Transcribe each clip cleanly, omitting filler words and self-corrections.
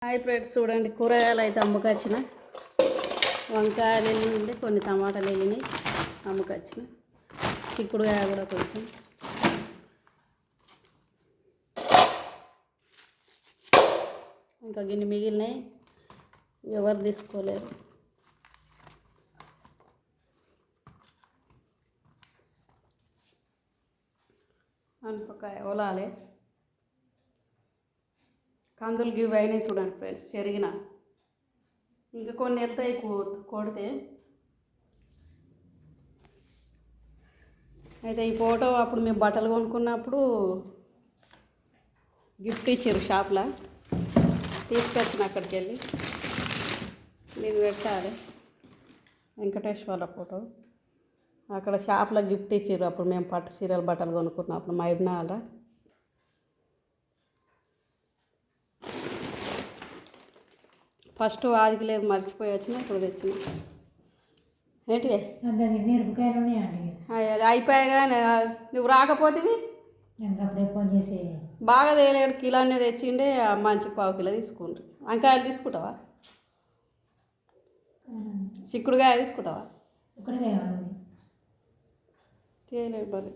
Hi friends, చూడండి కూరగాయలు అయితే అమ్ముకొచ్చిన. వంకాయలు వెళ్ళింది, కొన్ని టమాటాలు వెళ్ళినాయి అమ్ముకొచ్చిన. చిక్కుడుకాయ కూడా కొంచెం. ఇంకా గిన్నె మిగిలినాయి, ఎవరు తీసుకోలేరు. అనపకాయ ఒలాలి, కందులు గివి అయినాయి చూడండి ఫ్రెండ్స్, చెరిగిన. ఇంకా కొన్ని వెళ్తాయి కొడితే. అయితే ఈ ఫోటో అప్పుడు మేము బట్టలు కొనుక్కున్నప్పుడు గిఫ్ట్ ఇచ్చారు షాప్లో, తీసుకొచ్చిన అక్కడికి వెళ్ళి. నేను పెట్టాలి వెంకటేశ్వర ఫోటో. అక్కడ షాప్లో గిఫ్ట్ ఇచ్చారు అప్పుడు మేము పట్టు చీరలు బట్టలు కొనుక్కున్నప్పుడు మైబ్నాల. ఫస్ట్ ఆదికి లేదు, మర్చిపోయి వచ్చిన, ఇప్పుడు తెచ్చిన. ఏంటి అయిపోయాగా నువ్వు రాకపోతేవి బాగా తేలేడు. కిలోనే తెచ్చిండే, మంచి పావు కిలో తీసుకుంటారు. వంకాయలు తీసుకుంటావా? చిక్కుడుకాయ తీసుకుంటావా? తేలేడు మరి.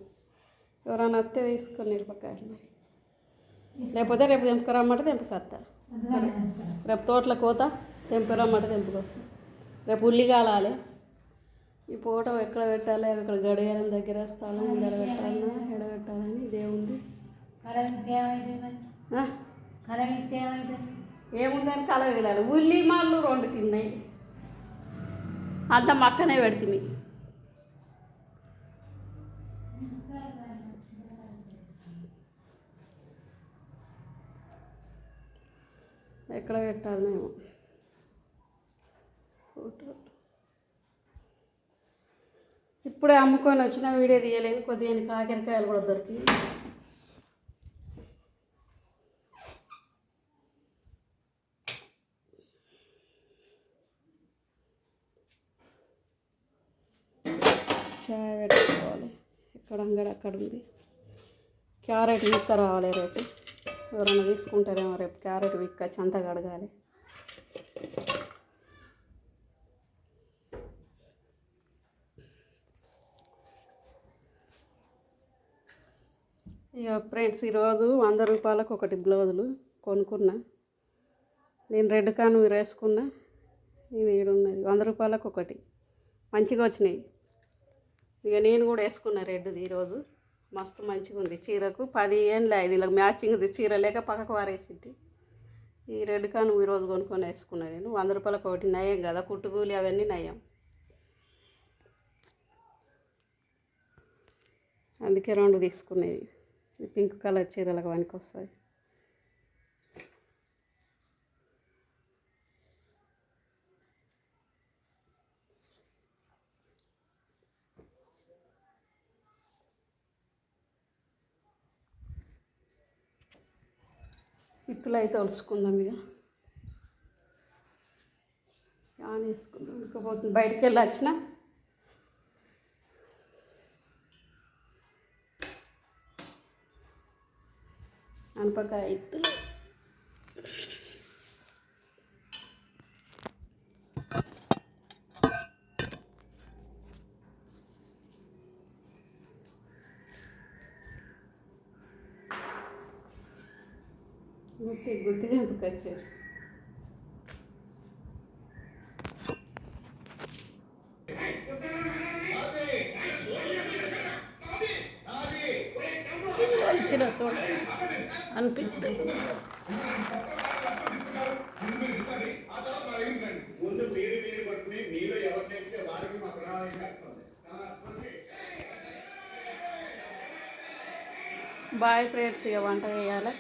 ఎవరైనా వస్తే తీసుకొని నిరపకాయలు మరి, లేకపోతే రేపు తెంపుకురమ్మంటే తెంపుకొస్తా. రేపు తోటలకు పోతా, తెంపుకురమ్మంటే తెంపుకొస్తా. రేపు ఉల్లి కాలాలి. ఈ ఫోటో ఎక్కడ పెట్టాలి, అక్కడ గడియారం దగ్గర స్థలం ముందర పెట్టాలన్నా ఎడ పెట్టాలని ఇదే ఉంది. ఏముందని కలవ వెళ్ళాలి. ఉల్లి మాలు 2 చిన్నవి, అంత మక్కనే పెడుతుంది. ఎక్కడ పెట్టాలి మేము ఫోటో. ఇప్పుడే అమ్ముకొని వచ్చిన, వీడియో తీయలేను. కొద్దిగా కాకరకాయలు కూడా దొరికినాయి. చాయ్ పెట్టుకోవాలి. ఎక్కడ అంగడి అక్కడ ఉంది. క్యారెట్ విక్క రావాలి రేపు. ఎవరైనా తీసుకుంటారేమో రేపు. క్యారెట్ విక్క చెంత కడగాలి. ఇక ఫ్రెండ్స్, ఈరోజు 100 రూపాయలకు ఒకటి బ్లౌజులు కొనుక్కున్నా. నేను రెడ్ కాను మీరు వేసుకున్నా. ఇది ఉన్నది 100 రూపాయలకు ఒకటి, మంచిగా వచ్చినాయి. ఇక నేను కూడా వేసుకున్నా రెడ్ది ఈరోజు. మస్తు మంచిగా ఉంది. చీరకు 10 ఏళ్ళు అయింది. ఇలా మ్యాచింగ్ చీర లేక పక్కకు వారేసింది. ఈ రెడ్ కాను ఈరోజు కొనుక్కొని వేసుకున్నా నేను. 100 రూపాయలకు ఒకటి, నయం కదా, కుట్టుకూలి అవన్నీ నయం. అందుకే 2 తీసుకునేది. పింక్ కలర్ చీరలకు వానికి వస్తాయి. ఇత్తులు అయితే ఒలుచుకుందాం. ఇక ఆన్ వేసుకుందాం. ఇకపోతుంది బయటికి వెళ్ళి వచ్చిన. అనపకాయ ఇత్తులు గుత్తి తెంపుకొచ్చారు. వచ్చిన చూడ అనిపిస్తుంది. బాయ్ ఫ్రెండ్స్, ఇక వంట చేయాలి.